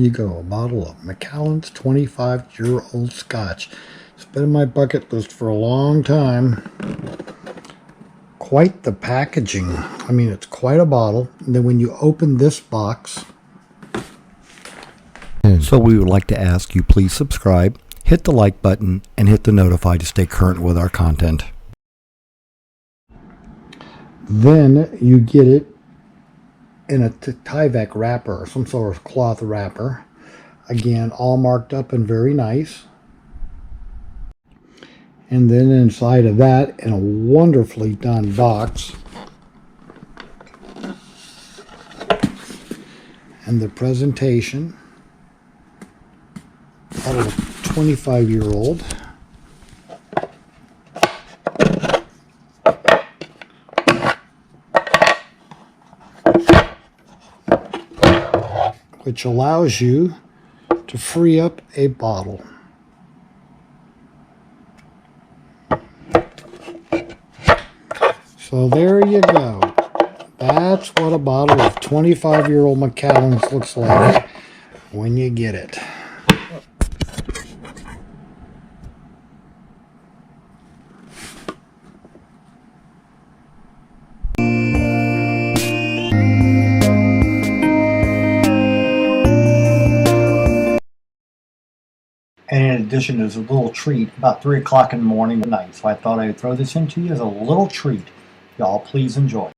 you go, a bottle of Macallan's 25-year-old Scotch. It's been in my bucket list for a long time. Quite the packaging. I mean, it's quite a bottle. And then when you open this box... So we would like to ask you please subscribe, hit the like button, and hit the notify to stay current with our content. Then you get it in a Tyvek wrapper or some sort of cloth wrapper. Again, all marked up and very nice. And then inside of that, in a wonderfully done box, and the presentation out of a 25-year-old. Which allows you to free up a bottle. So there you go. That's what a bottle of 25-year-old Macallan's looks like when you get it. And in addition, there's a little treat about 3 o'clock in the morning at night. So I thought I would throw this into you as a little treat. Y'all please enjoy.